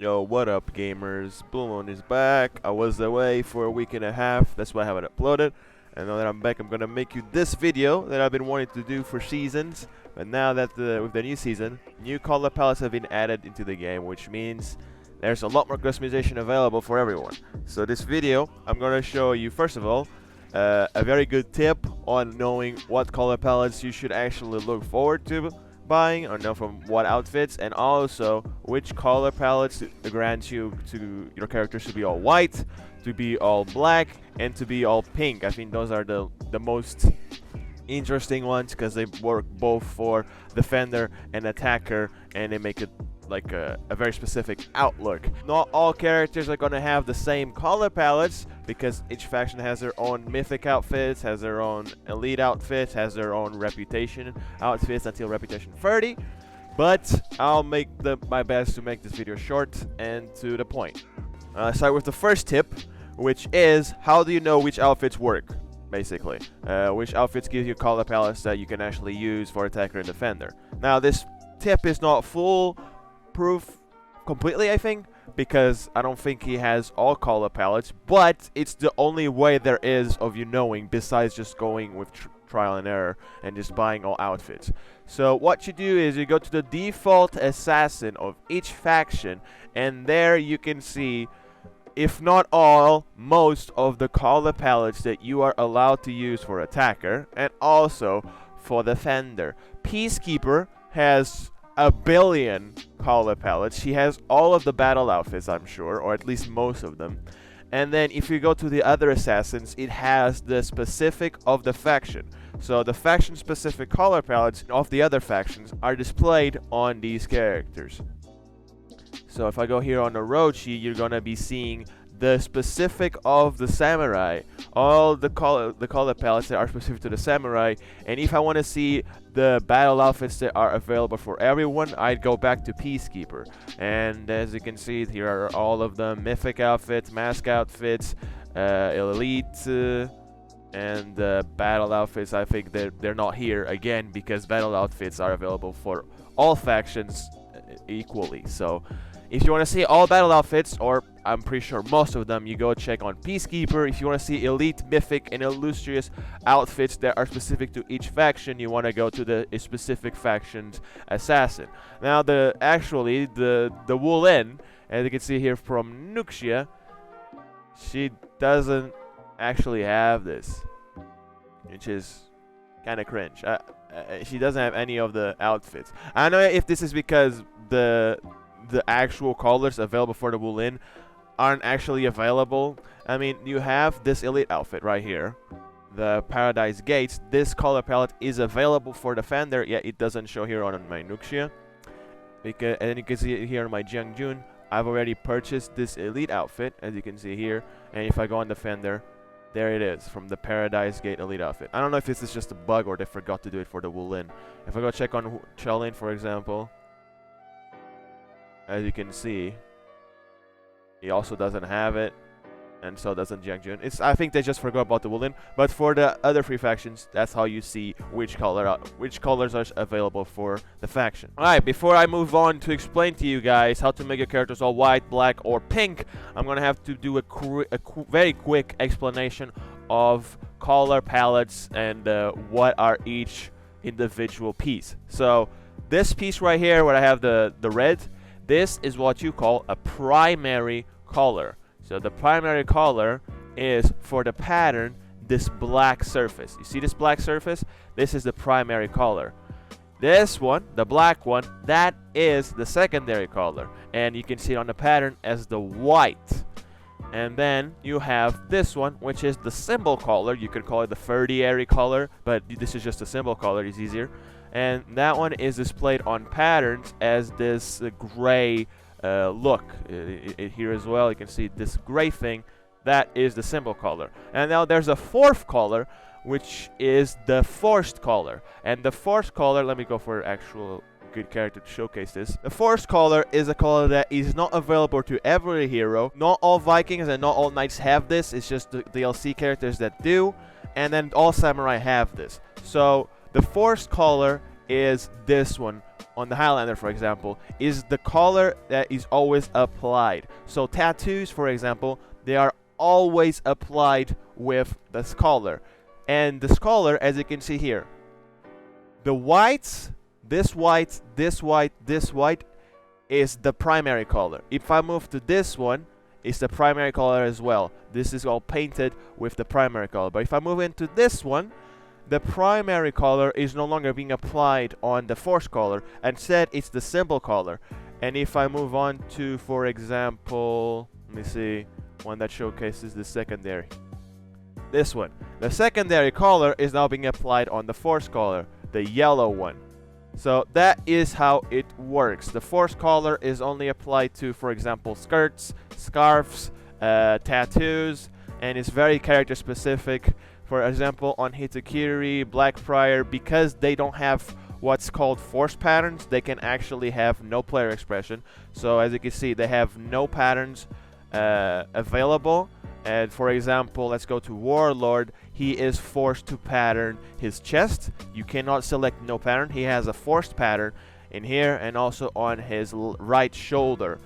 Yo, what up, gamers? Wu-lin is back. I was away for a week and a half. That's why I haven't uploaded. And now that I'm back, I'm gonna make you this video that I've been wanting to do for seasons. But now that with the new season, new color palettes have been added into the game, which means there's a lot more customization available for everyone. So this video, I'm gonna show you first of all a very good tip on knowing what color palettes you should actually look forward to buying or know from what outfits, and also which color palettes grant you to your characters to be all white, to be all black, and to be all pink. I think those are the most interesting ones because they work both for defender and attacker, and they make it like a very specific outlook. Not all characters are gonna have the same color palettes because each faction has their own mythic outfits, has their own elite outfits, has their own reputation outfits until reputation 30. But I'll make my best to make this video short and to the point. Start with the first tip, which is how do you know which outfits work? Basically, which outfits give you color palettes that you can actually use for attacker and defender. Now this tip is not foolproof completely, I think, because I don't think he has all color palettes, but it's the only way there is of you knowing besides just going with trial and error and just buying all outfits. So what you do is you go to the default assassin of each faction, and there you can see, if not all, most of the color palettes that you are allowed to use for attacker and also for defender. Peacekeeper has a billion color palettes. She has all of the battle outfits, I'm sure, or at least most of them. And then if you go to the other assassins, it has the specific of the faction. So the faction specific color palettes of the other factions are displayed on these characters. So if I go here on the Orochi, you're gonna be seeing the specific of the samurai, all the color palettes that are specific to the samurai. And if I want to see the battle outfits that are available for everyone, I'd go back to Peacekeeper. And as you can see, here are all of the mythic outfits, mask outfits, elite, and battle outfits. I think they're not here again because battle outfits are available for all factions equally. So if you want to see all battle outfits, or I'm pretty sure most of them, you go check on Peacekeeper. If you want to see elite, mythic, and illustrious outfits that are specific to each faction, you want to go to the specific faction's assassin. Now, the Wu-lin, as you can see here from Nuxia, she doesn't actually have this, which is kind of cringe. She doesn't have any of the outfits. I don't know if this is because the actual colors available for the Wu-lin aren't actually available. I mean, you have this elite outfit right here, the Paradise Gates. This color palette is available for Defender, yet it doesn't show here on my Nuxia. And you can see it here on my Jiangjun. I've already purchased this elite outfit, as you can see here. And if I go on Defender, there it is, from the Paradise Gate elite outfit. I don't know if this is just a bug or they forgot to do it for the Wu-lin. If I go check on Wu-lin, for example, as you can see, he also doesn't have it, and so doesn't Jiangjun. I think they just forgot about the Wu-lin, but for the other three factions, that's how you see which colors are available for the faction. Alright, before I move on to explain to you guys how to make your characters all white, black, or pink, I'm gonna have to do a very quick explanation of color palettes and what are each individual piece. So this piece right here, where I have the red, this is what you call a primary color. So the primary color is for the pattern, this black surface. You see this black surface? This is the primary color. This one, the black one, that is the secondary color. And you can see it on the pattern as the white. And then you have this one, which is the symbol color. You could call it the tertiary color, but this is just a symbol color, it's easier. And that one is displayed on patterns as this gray look. Here as well, you can see this gray thing. That is the symbol color. And now there's a fourth color, which is the forced color. And the forced color, let me go for actual good character to showcase this. The forced color is a color that is not available to every hero. Not all Vikings and not all knights have this. It's just the DLC characters that do. And then all samurai have this. So the forced color is this one on the Highlander, for example, is the color that is always applied. So tattoos, for example, they are always applied with this color. And this color, as you can see here, the whites, this white, this white, this white, is the primary color. If I move to this one, it's the primary color as well. This is all painted with the primary color. But if I move into this one, the primary color is no longer being applied on the force color. Instead, it's the symbol color. And if I move on to, for example, let me see, one that showcases the secondary. This one. The secondary color is now being applied on the force color, the yellow one. So that is how it works. The force color is only applied to, for example, skirts, scarves, tattoos, and it's very character specific. For example, on Hitakiri, Blackfriar, because they don't have what's called force patterns, they can actually have no player expression. So as you can see, they have no patterns available. And for example, let's go to Warlord. He is forced to pattern his chest. You cannot select no pattern. He has a forced pattern in here and also on his right shoulder.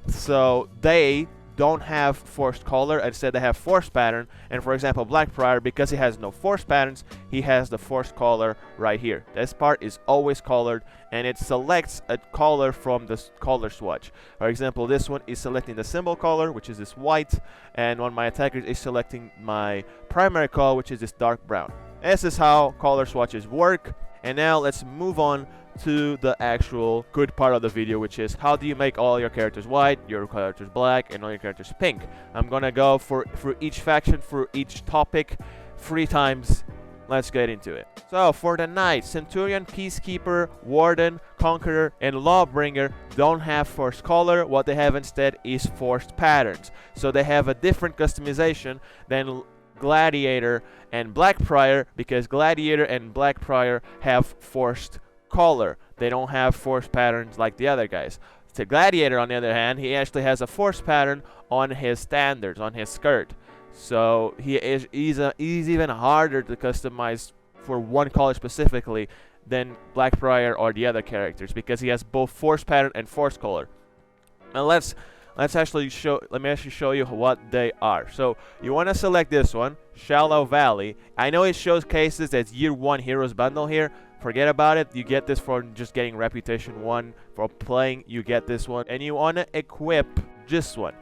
So they don't have forced color, instead they have forced pattern. And for example, Blackfriar, because he has no forced patterns, he has the forced color right here. This part is always colored, and it selects a color from the color swatch. For example, this one is selecting the symbol color, which is this white, and on my attackers is selecting my primary color, which is this dark brown. This is how color swatches work. And now let's move on to the actual good part of the video, which is how do you make all your characters white, your characters black, and all your characters pink. I'm gonna go for each faction, for each topic, 3 times. Let's get into it. So for the Knight, Centurion, Peacekeeper, Warden, Conqueror, and Lawbringer don't have forced color. What they have instead is forced patterns. So they have a different customization than Gladiator and Blackfriar, because Gladiator and Blackfriar have forced color. They don't have forced patterns like the other guys. The Gladiator, on the other hand, he actually has a forced pattern on his standards, on his skirt. So he's even harder to customize for one color specifically than Blackfriar or the other characters, because he has both forced pattern and forced color. And let me actually show you what they are. So you want to select this one, Shallow Valley. I know it shows cases that's year 1 heroes bundle here. Forget about it. You get this for just getting reputation 1 for playing. You get this one, and you want to equip this one.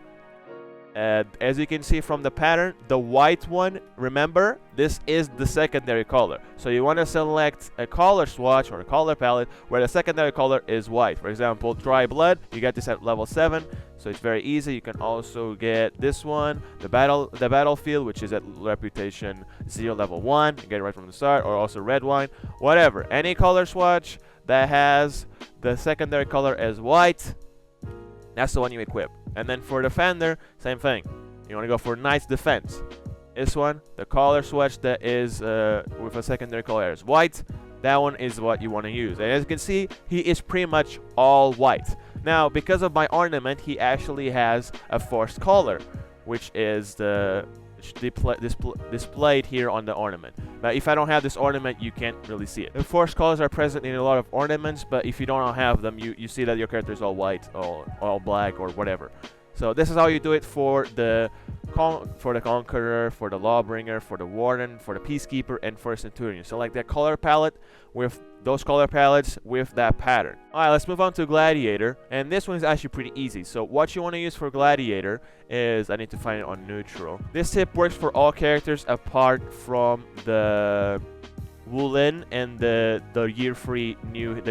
As you can see from the pattern, the white one, remember, this is the secondary color. So you want to select a color swatch or a color palette where the secondary color is white. For example, Dry Blood, you get this at level 7, so it's very easy. You can also get this one, the Battlefield, which is at reputation 0 level 1. You get it right from the start, or also Red Wine, whatever. Any color swatch that has the secondary color as white, that's the one you equip. And then for Defender, same thing. You want to go for Knight's Defense. This one, the color swatch that is with a secondary color is white. That one is what you want to use. And as you can see, he is pretty much all white. Now, because of my ornament, he actually has a forced color, which is displayed here on the ornament. But if I don't have this ornament, you can't really see it. The forced colors are present in a lot of ornaments, but if you don't have them, you see that your character is all white or all black or whatever. So this is how you do it for the Conqueror, for the Lawbringer, for the Warden, for the Peacekeeper, and for the Centurion. Select that color palette with those color palettes with that pattern. Alright, let's move on to Gladiator. And this one is actually pretty easy. So what you want to use for Gladiator is, I need to find it on neutral. This tip works for all characters apart from the Wu-lin and the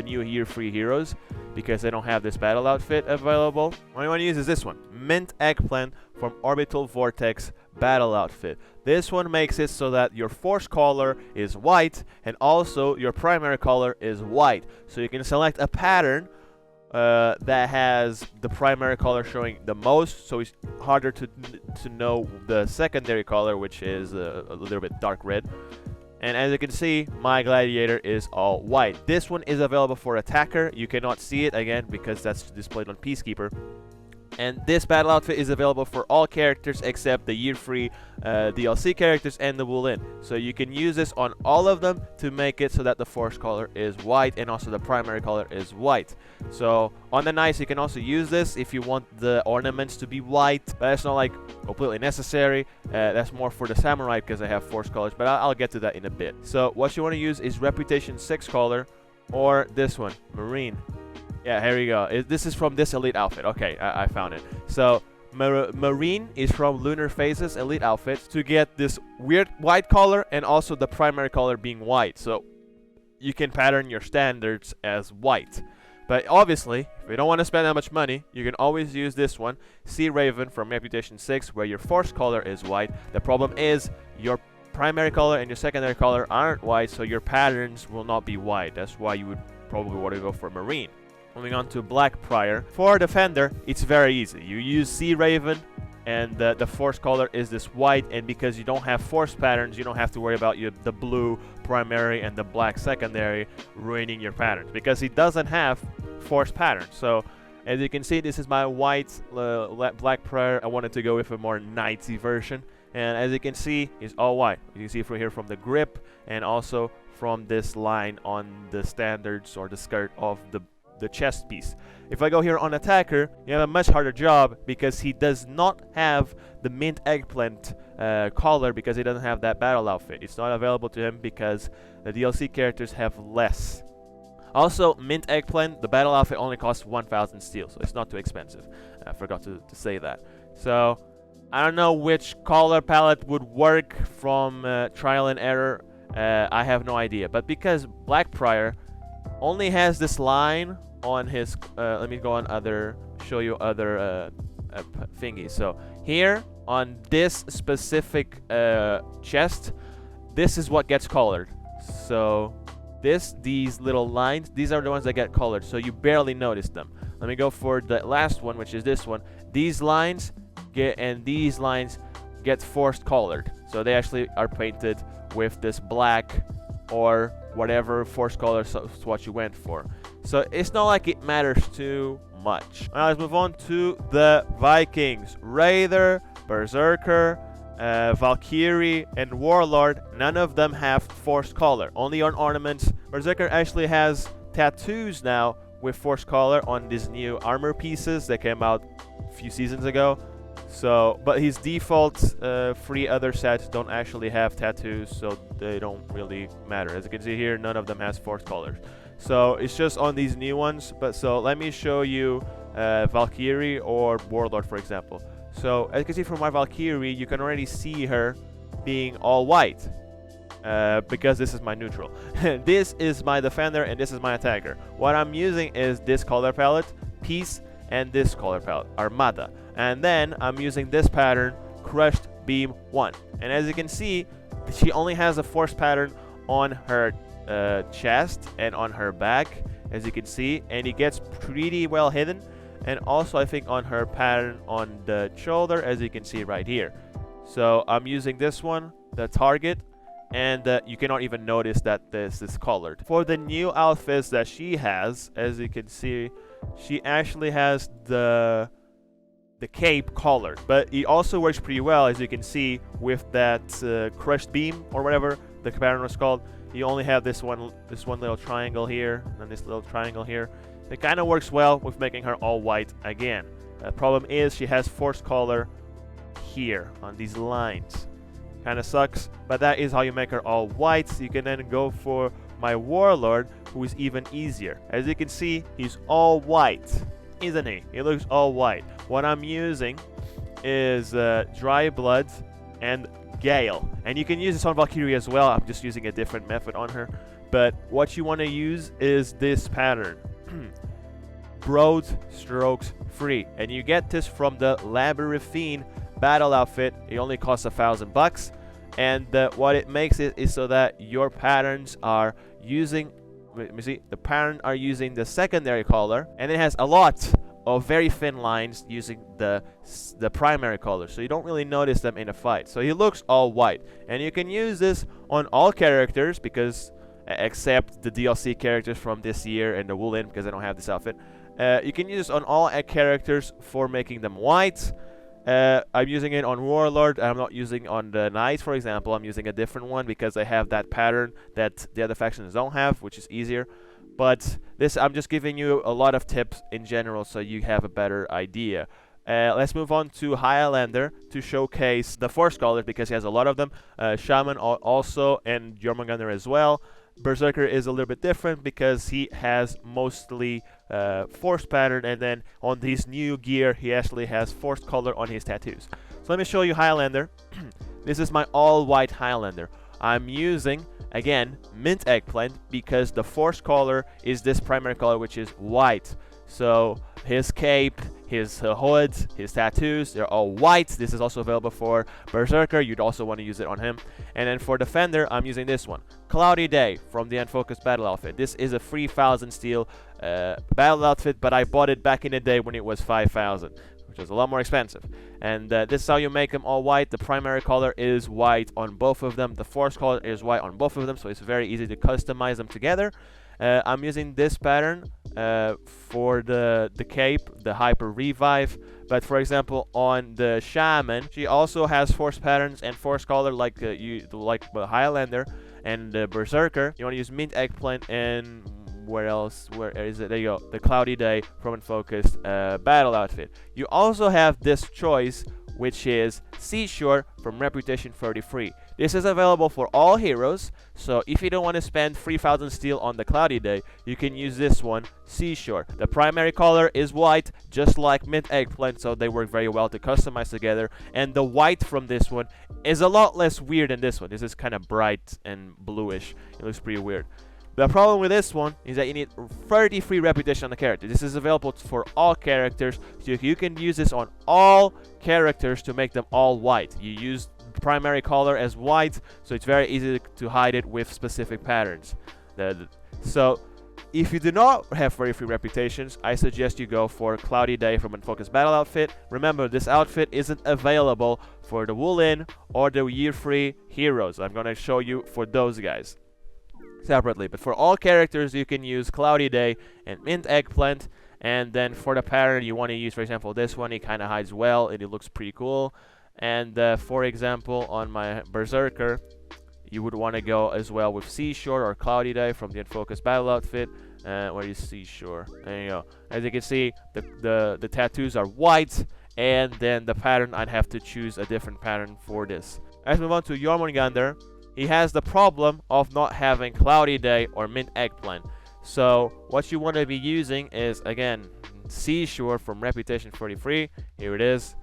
new year 3 heroes, because they don't have this battle outfit available. What you want to use is this one, Mint Eggplant from Orbital Vortex battle outfit. This one makes it so that your force color is white and also your primary color is white. So you can select a pattern that has the primary color showing the most, so it's harder to know the secondary color, which is a little bit dark red. And as you can see, my Gladiator is all white. This one is available for Attacker. You cannot see it again because that's displayed on Peacekeeper. And this battle outfit is available for all characters except the year-free DLC characters and the Wu-lin. So you can use this on all of them to make it so that the force color is white and also the primary color is white. So on the knights you can also use this if you want the ornaments to be white, but that's not like completely necessary. That's more for the samurai because they have force colors, but I'll get to that in a bit. So what you want to use is Reputation 6 color or this one, Marine. Yeah, here we go. This is from this elite outfit. Okay, I found it. So, Marine is from Lunar Phases elite outfit to get this weird white color and also the primary color being white. So, you can pattern your standards as white. But obviously, if you don't want to spend that much money, you can always use this one, Sea Raven from Reputation 6, where your force color is white. The problem is your primary color and your secondary color aren't white, so your patterns will not be white. That's why you would probably want to go for Marine. Moving on to Black Prior. For Defender, it's very easy. You use Sea Raven, and the force color is this white, and because you don't have force patterns, you don't have to worry about the blue primary and the black secondary ruining your patterns, because he doesn't have force patterns. So, as you can see, this is my white Black Prior. I wanted to go with a more knightsy version, and as you can see, it's all white. You can see from here from the grip, and also from this line on the standards or the skirt of the chest piece. If I go here on attacker, you have a much harder job because he does not have the mint eggplant collar, because he doesn't have that battle outfit. It's not available to him because the DLC characters have less. Also, mint eggplant, the battle outfit only costs 1,000 steel, so it's not too expensive. I forgot to say that. So I don't know which color palette would work from trial and error. I have no idea, but because Black Prior only has this line on his let me go on show you other thingies. So here on this specific chest, this is what gets colored. So these little lines, these are the ones that get colored, so you barely notice them. Let me go for the last one, which is this one. These lines get forced colored, so they actually are painted with this black or whatever force color swatch you went for. So it's not like it matters too much. Now let's move on to the Vikings. Raider, Berserker, Valkyrie, and Warlord, none of them have force color, only on ornaments. Berserker actually has tattoos now with force color on these new armor pieces that came out a few seasons ago. So, but his default 3 other sets don't actually have tattoos, so they don't really matter. As you can see here, none of them has force colors. So it's just on these new ones. But so let me show you Valkyrie or Warlord, for example. So as you can see from my Valkyrie, you can already see her being all white because this is my neutral. This is my defender and this is my attacker. What I'm using is this color palette, Peace, and this color palette, Armada. And then I'm using this pattern, Crushed Beam 1. And as you can see, she only has a force pattern on her chest and on her back, as you can see, and it gets pretty well hidden. And also I think on her pattern on the shoulder, as you can see right here. So I'm using this one, the target, and you cannot even notice that this is colored. For the new outfits that she has, as you can see, she actually has the cape colored, but it also works pretty well, as you can see, with that crushed beam or whatever the pattern was called. You only have this one little triangle here and this little triangle here. It kind of works well with making her all white again. The problem is she has force color here on these lines. Kind of sucks, but that is how you make her all white. So you can then go for my Warlord, who is even easier. As you can see, he's all white, isn't he? He looks all white. What I'm using is Dry Blood and Gale, and you can use this on Valkyrie as well. I'm just using a different method on her, but what you want to use is this pattern. Broad Strokes Free, and you get this from the Labyrinthine battle outfit. It only costs $1,000, and what it makes it is so that your patterns are using, let me see, the pattern are using the secondary color, and it has a lot of very thin lines using the primary color, so you don't really notice them in a fight. So he looks all white, and you can use this on all characters, because except the DLC characters from this year and the Wu-lin, because I don't have this outfit. You can use this on all characters for making them white. I'm using it on Warlord. I'm not using on the Knight, for example. I'm using a different one because I have that pattern that the other factions don't have, which is easier. But this, I'm just giving you a lot of tips in general so you have a better idea. Let's move on to Highlander to showcase the Force Colors because he has a lot of them. Shaman also, and Jormungandr as well. Berserker is a little bit different because he has mostly force pattern, and then on this new gear he actually has force color on his tattoos. So let me show you Highlander. This is my all white Highlander. I'm using again mint eggplant because the force color is this primary color, which is white. So his cape, his hood, his tattoos, they're all white. This is also available for Berserker. You'd also want to use it on him. And then for Defender, I'm using this one, Cloudy Day from the Unfocused Battle Outfit. This is a 3,000 steel battle outfit, but I bought it back in the day when it was 5,000, which was a lot more expensive. And this is how you make them all white. The primary color is white on both of them. The force color is white on both of them, so it's very easy to customize them together. I'm using this pattern for the cape, the Hyper Revive. But for example, on the Shaman, she also has force patterns and force color like Highlander and Berserker. You want to use mint eggplant and where else? Where is it? There you go. The Cloudy Day from Unfocused battle outfit. You also have this choice, which is Seashore from Reputation 33. This is available for all heroes, so if you don't want to spend 3,000 steel on the Cloudy Day, you can use this one, Seashore. The primary color is white, just like mint eggplant, so they work very well to customize together. And the white from this one is a lot less weird than this one. This is kind of bright and bluish. It looks pretty weird. The problem with this one is that you need 33 reputation on the character. This is available for all characters, so you can use this on all characters to make them all white. You use primary color as white, so it's very easy to hide it with specific patterns. So if you do not have 33 reputations, I suggest you go for Cloudy Day from Unfocused Battle Outfit. Remember, this outfit isn't available for the Wu-lin or the year-free heroes. I'm going to show you for those guys separately, but for all characters you can use Cloudy Day and mint eggplant. And then for the pattern you want to use, for example, this one. It kind of hides well and it looks pretty cool. And for example, on my Berserker, you would want to go as well with Seashore or Cloudy Day from the Unfocused Battle Outfit. Where is Seashore? There you go. As you can see, the tattoos are white, and then the pattern, I'd have to choose a different pattern for this. Let's move on to Jormungandr. He has the problem of not having Cloudy Day or mint eggplant. So what you want to be using is, again, Seashore from Reputation 43. Here it is.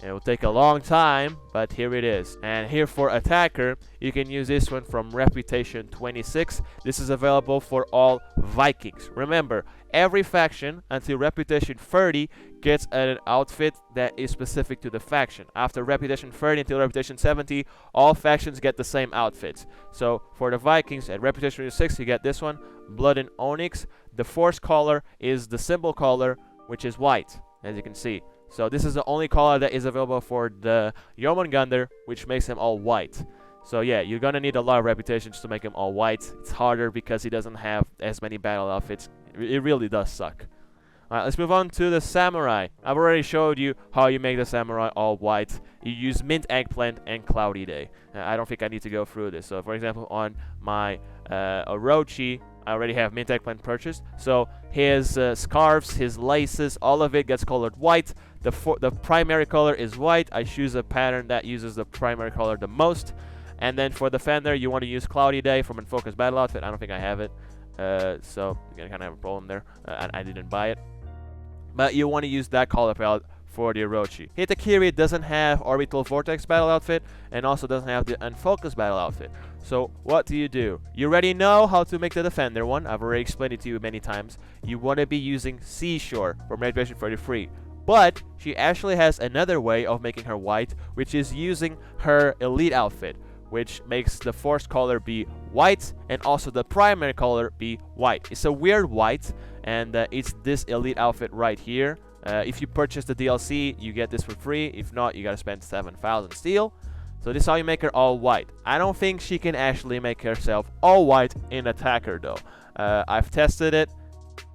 It will take a long time, but here it is. And here for attacker, you can use this one from Reputation 26. This is available for all Vikings. Remember, every faction until Reputation 30 gets an outfit that is specific to the faction. After Reputation 30 until Reputation 70, all factions get the same outfits. So for the Vikings at Reputation 26, you get this one, Blood and Onyx. The force color is the symbol color, which is white, as you can see. So this is the only color that is available for the Jormungandr, which makes him all white. So yeah, you're gonna need a lot of reputations to make him all white. It's harder because he doesn't have as many battle outfits. It really does suck. Alright, let's move on to the Samurai. I've already showed you how you make the Samurai all white. You use mint eggplant and Cloudy Day. I don't think I need to go through this. So for example, on my Orochi, I already have mint eggplant purchased. So his scarves, his laces, all of it gets colored white. The primary color is white. I choose a pattern that uses the primary color the most. And then for Defender, you want to use Cloudy Day from Unfocused Battle Outfit. I don't think I have it. So you're going to kind of have a problem there. I didn't buy it. But you want to use that color palette for the Orochi. Hitakiri doesn't have Orbital Vortex Battle Outfit and also doesn't have the Unfocused Battle Outfit. So what do? You already know how to make the Defender one. I've already explained it to you many times. You want to be using Seashore from Reputation 33. But she actually has another way of making her white, which is using her Elite outfit, which makes the force color be white and also the primary color be white. It's a weird white, and it's this Elite outfit right here. If you purchase the DLC, you get this for free. If not, you gotta spend 7,000 steel. So this is how you make her all white. I don't think she can actually make herself all white in Attacker though. I've tested it.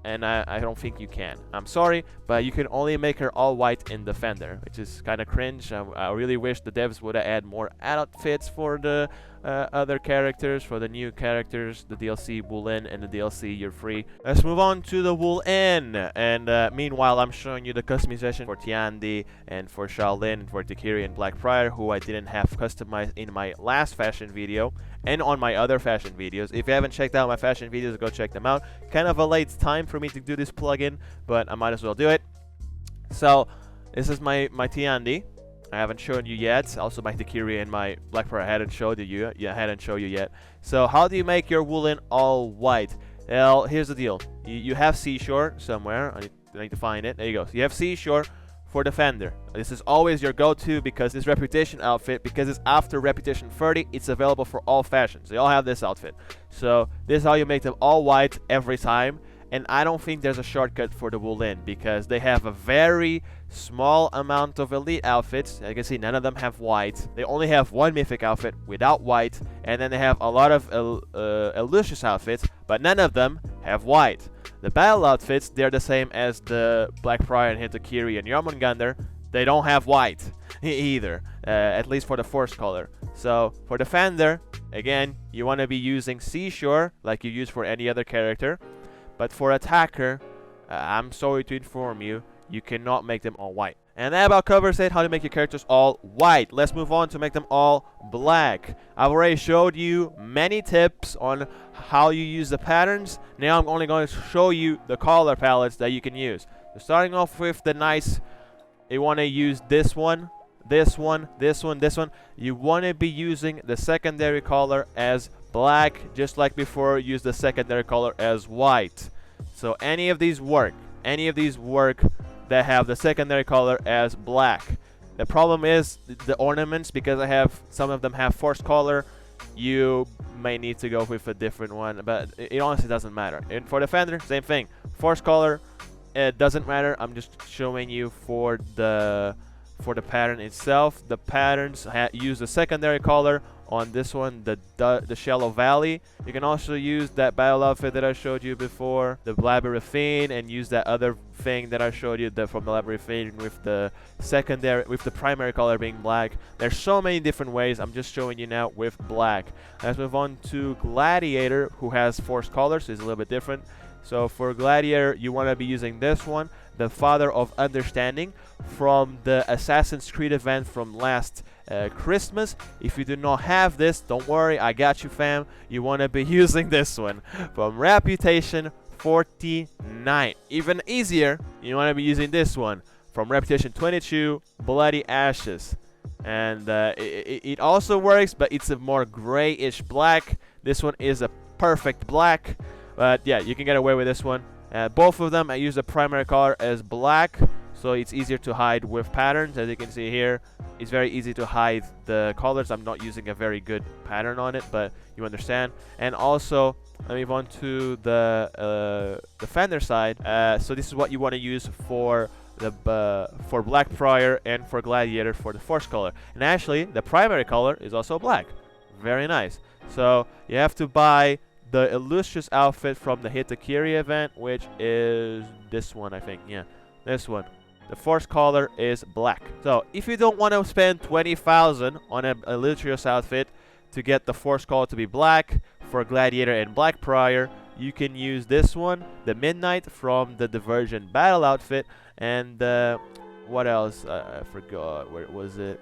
and I don't think you can. I'm sorry, but you can only make her all white in Defender, which is kind of cringe. I really wish the devs would have add more outfits for the other characters, for the new characters, the DLC Wu-lin and the DLC You're Free. Let's move on to the Wu-lin, and meanwhile I'm showing you the customization for Tiandi and for Shaolin and for Takiri and Blackfriar, who I didn't have customized in my last fashion video and on my other fashion videos. If you haven't checked out my fashion videos, go check them out. Kind of a late time for me to do this plugin, but I might as well do it. So this is my Tiandi. I haven't shown you yet. Also my Takiri and my Blackfriar I hadn't showed you. Yeah, I hadn't shown you yet. So how do you make your Wu-lin all white? Well, here's the deal. You have Seashore somewhere. I need to find it. There you go. So you have Seashore for Defender. This is always your go-to because this Reputation outfit, because it's after Reputation 30, it's available for all fashions. They all have this outfit. So this is how you make them all white every time. And I don't think there's a shortcut for the Wu-lin because they have a very small amount of elite outfits. As you can see, none of them have white. They only have one mythic outfit without white, and then they have a lot of Lucius outfits, but none of them have white. The battle outfits, they're the same as the Blackfriar and Hitakiri and Jormungandr. They don't have white either, at least for the force color. So for Defender, again, you want to be using Seashore like you use for any other character. But for Attacker, I'm sorry to inform you, you cannot make them all white. And that about covers it, how to make your characters all white. Let's move on to make them all black. I've already showed you many tips on how you use the patterns. Now I'm only going to show you the color palettes that you can use. So starting off with the nice, you want to use this one, this one, this one, this one. You want to be using the secondary color as black, just like before. Use the secondary color as white. So any of these work. Any of these work that have the secondary color as black. The problem is the ornaments, because I have some of them have force color. You may need to go with a different one, but it honestly doesn't matter. And for Defender, same thing. Force color, it doesn't matter. I'm just showing you for the pattern itself. The patterns use the secondary color. On this one, the Shallow Valley. You can also use that battle outfit that I showed you before, the Labyrinthine, and use that other thing that I showed you from the Labyrinthine with the primary color being black. There's so many different ways. I'm just showing you now with black. Let's move on to Gladiator, who has force colors, so it's a little bit different. So for Gladiator, you want to be using this one, the Father of Understanding, from the Assassin's Creed event from last Christmas. If you do not have this, don't worry, I got you, fam. You want to be using this one from Reputation 49. Even easier, you want to be using this one from Reputation 22, Bloody Ashes. And it also works, but it's a more grayish black. This one is a perfect black. But yeah, you can get away with this one. Both of them, I use the primary color as black, so it's easier to hide with patterns. As you can see here, it's very easy to hide the colors. I'm not using a very good pattern on it, but you understand. And also, let me move on to the Defender side. So this is what you want to use for Blackfriar and for Gladiator for the force color. And actually, the primary color is also black. Very nice. So you have to buy the Illustrious outfit from the Hitakiri event, which is this one, I think. Yeah, this one. The force color is black. So if you don't want to spend 20,000 on an Illustrious outfit to get the force color to be black for Gladiator and Blackfriar, you can use this one, the Midnight from the Divergent battle outfit, and what else? I forgot. Where was it?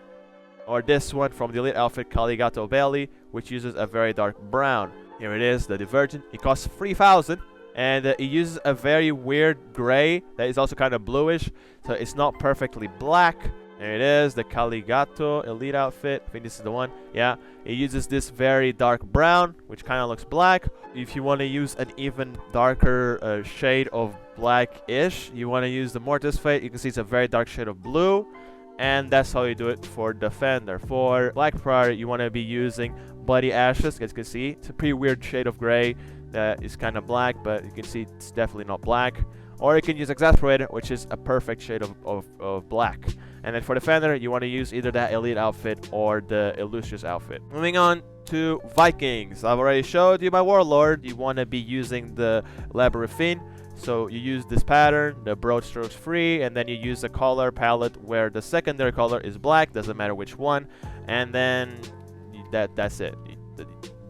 Or this one from the elite outfit, Caligato Belly, which uses a very dark brown. Here it is, the Divergent. It costs 3,000, and it uses a very weird gray that is also kind of bluish, so it's not perfectly black. There it is, the Caligato elite outfit. I think this is the one. Yeah, it uses this very dark brown, which kind of looks black. If you want to use an even darker shade of black-ish, you want to use the Mortis Fate. You can see it's a very dark shade of blue, and that's how you do it for Defender. For Blackfriar, you want to be using Bloody Ashes. As you can see, it's a pretty weird shade of gray that is kind of black, but you can see it's definitely not black. Or you can use Exasperated, which is a perfect shade of black. And then for Defender, you want to use either that elite outfit or the Illustrious outfit. Moving on to Vikings. I've already showed you my Warlord. You want to be using the Labyrinthine. So you use this pattern, the broad strokes free, and then you use a color palette where the secondary color is black, doesn't matter which one, and then that's it.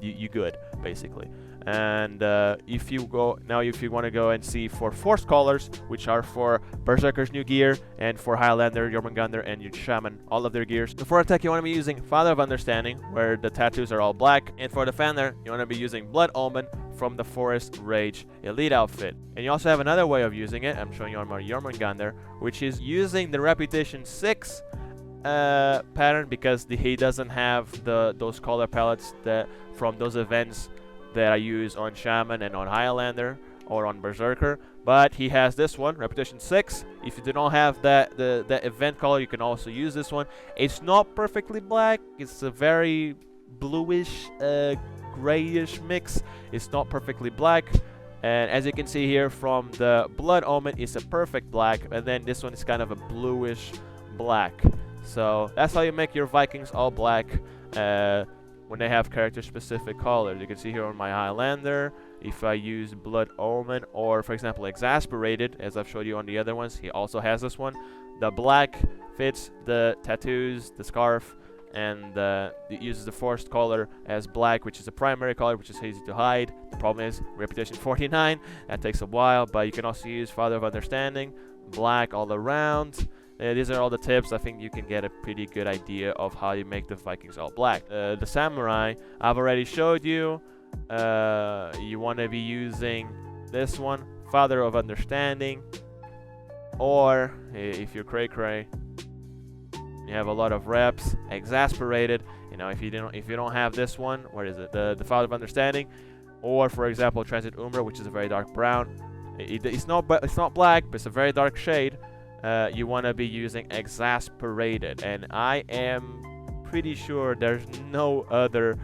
You good, basically. And if you want to go and see for forced colors, which are for Berserker's new gear, and for Highlander, Jormungandr, and your Shaman, all of their gears. So for attack, you want to be using Father of Understanding, where the tattoos are all black, and for Defender, you want to be using Blood Omen from the Forest Rage Elite outfit. And you also have another way of using it. I'm showing you on my Jormungandr, which is using the Reputation 6 pattern, because he doesn't have those color palettes that from those events that I use on Shaman and on Highlander or on Berserker, but he has this one, Reputation 6. If you do not have the event color, you can also use this one. It's not perfectly black, it's a very bluish, grayish mix. It's not perfectly black, and as you can see here from the Blood Omen, it's a perfect black, and then this one is kind of a bluish black. So that's how you make your Vikings all black when they have character-specific colors. You can see here on my Highlander, if I use Blood Omen, or for example Exasperated, as I've showed you on the other ones, he also has this one. The black fits the tattoos, the scarf, and it uses the forced color as black, which is a primary color, which is easy to hide. The problem is Reputation 49, that takes a while, but you can also use Father of Understanding, black all around. These are all the tips. I think you can get a pretty good idea of how you make the Vikings all black. The Samurai, I've already showed you. You want to be using this one, Father of Understanding, or if you're cray, you have a lot of reps, Exasperated. You know, if you don't have this one, where is it? The Father of Understanding, or for example Transit Umbra, which is a very dark brown. It's not black, but it's a very dark shade. You want to be using Exasperated, and I am pretty sure there's no other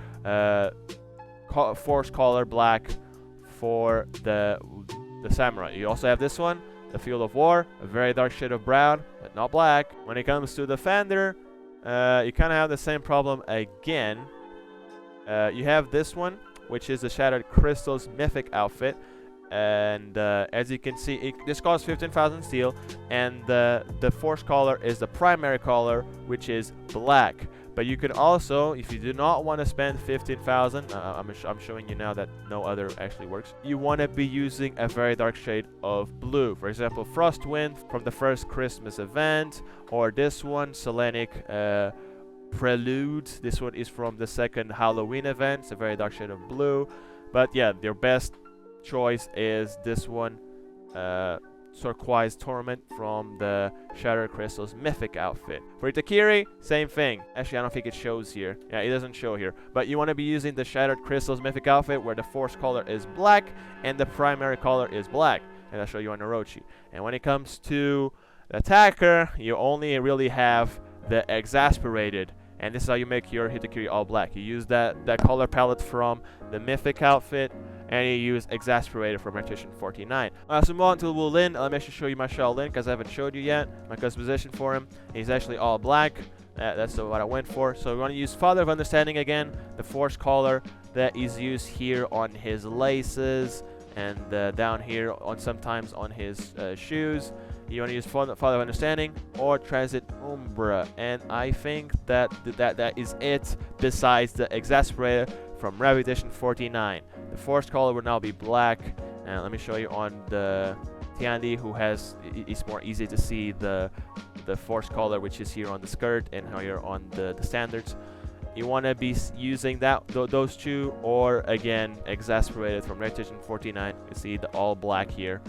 force color black for the Samurai. You also have this one, the Field of War, a very dark shade of brown, but not black. When it comes to Defender, you kind of have the same problem again. You have this one, which is the Shattered Crystals Mythic outfit. And as you can see, this costs 15,000 steel, and the force color is the primary color, which is black. But you can also, if you do not want to spend 15,000, I'm showing you now that no other actually works, you want to be using a very dark shade of blue. For example, Frostwind from the first Christmas event, or this one, Selenic Prelude. This one is from the second Halloween event. It's a very dark shade of blue. But yeah, your best choice is this one, Turquoise Torment from the Shattered Crystals Mythic outfit. For Itakiri, same thing. Actually, I don't think it shows here. Yeah, it doesn't show here. But you want to be using the Shattered Crystals Mythic outfit, where the force color is black and the primary color is black. And I'll show you on Orochi. And when it comes to the attacker, you only really have the Exasperated. And this is how you make your Hitakiri all black. You use that color palette from the Mythic outfit, and you use Exasperated from Reputation 49. So move on to Wu-lin. Let me actually show you my Shaolin, because I haven't showed you yet. My customization for him. He's actually all black. That's what I went for. So we want to use Father of Understanding again, the force color that is used here on his laces, and down here sometimes on his shoes. You want to use Father of Understanding or Transit Umbra, and I think that is it, besides the Exasperated from Reputation 49. The force color will now be black, and let me show you on the Tiandi, who has, it's more easy to see the force color, which is here on the skirt and here on the standards. You want to be using those two, or again Exasperated from Reputation 49. You see the all black here.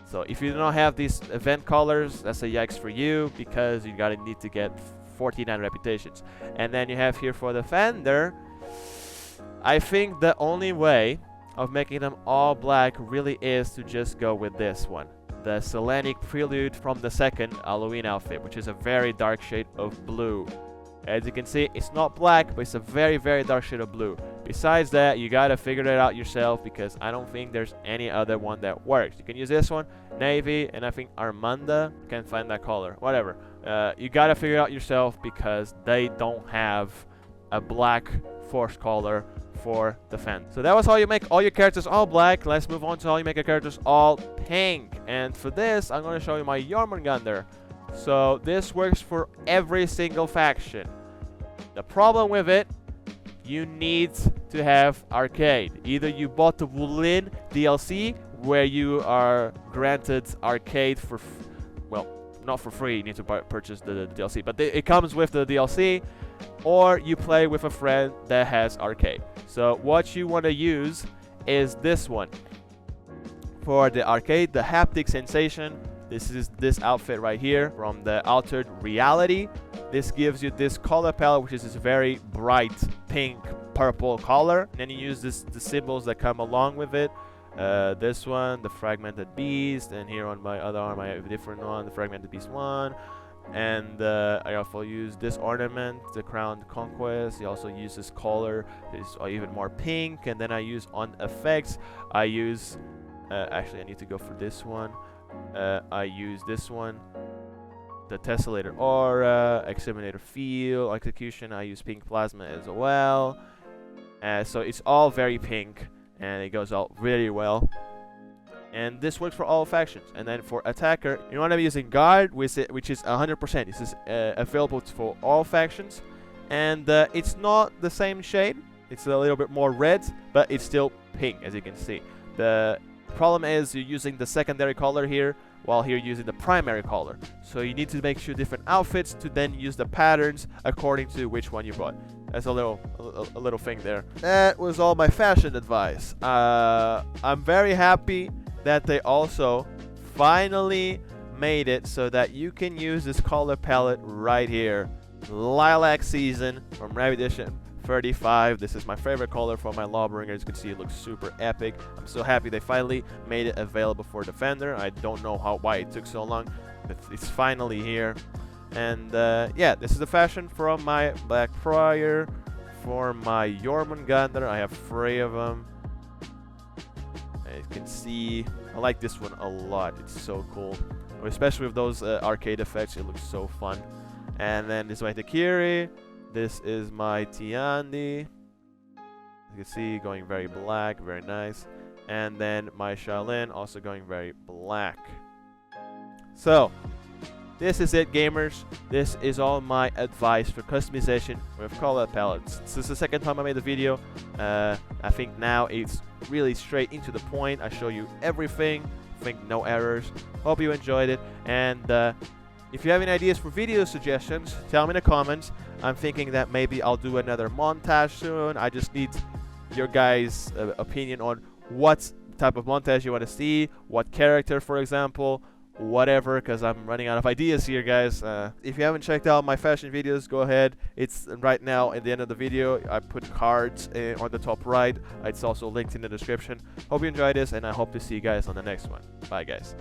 So if you do not have these event colors, that's a yikes for you, because you need to get 49 reputations. And then you have here for the Defender, I think the only way of making them all black really is to just go with this one, the Selenic Prelude from the second Halloween outfit, which is a very dark shade of blue. As you can see, it's not black, but it's a very, very dark shade of blue. Besides that, you gotta figure it out yourself, because I don't think there's any other one that works. You can use this one, Navy, and I think Armanda. Can't find that color. Whatever. You gotta figure it out yourself, because they don't have a black force color for defense. So that was how you make all your characters all black. Let's move on to how you make your characters all pink. And for this, I'm going to show you my Jormungandr. So this works for every single faction. The problem with it, you need to have arcade. Either you bought the Wu-lin DLC, where you are granted arcade for, well, not for free, you need to purchase the DLC, but it comes with the DLC, or you play with a friend that has arcade. So what you want to use is this one. For the arcade, the haptic sensation, this is this outfit right here from the Altered Reality. This gives you this color palette, which is this very bright pink purple color. And then you use the symbols that come along with it. This one, the Fragmented Beast, and here on my other arm I have a different one, the Fragmented Beast one. And I also use this ornament, the Crowned Conquest. You also use this color, it's even more pink. And then I use on effects, I use actually I need to go for this one. I use this one, the Tessellator Aura, Exterminator Field, Execution. I use Pink Plasma as well. So it's all very pink, and it goes out really well. And this works for all factions. And then for attacker, you want to be using guard, which is 100%. This is available for all factions, and it's not the same shade. It's a little bit more red, but it's still pink, as you can see. The problem is you're using the secondary color here, while here using the primary color. So you need to make sure different outfits to then use the patterns according to which one you bought. That's a little thing there. That was all my fashion advice. I'm very happy that they also finally made it so that you can use this color palette right here. Lilac Season from Rabbit Edition 35. This is my favorite color for my Lawbringer. As you can see, it looks super epic. I'm so happy they finally made it available for Defender. I don't know why it took so long, but it's finally here. And yeah, this is the fashion from my Black Friar. For my Jormungandr, I have 3 of them. As you can see, I like this one a lot. It's so cool, especially with those arcade effects. It looks so fun. And then this is my Takiri. This is my Tiandi. You can see going very black, very nice. And then my Shaolin also going very black. So this is it, gamers. This is all my advice for customization with color palettes. This is the second time I made the video. I think now it's really straight into the point. I show you everything. I think no errors. Hope you enjoyed it. And if you have any ideas for video suggestions, tell me in the comments. I'm thinking that maybe I'll do another montage soon. I just need your guys' opinion on what type of montage you want to see, what character, for example, whatever, because I'm running out of ideas here, guys. If you haven't checked out my fashion videos, go ahead. It's right now at the end of the video. I put cards on the top right. It's also linked in the description. Hope you enjoyed this, and I hope to see you guys on the next one. Bye, guys.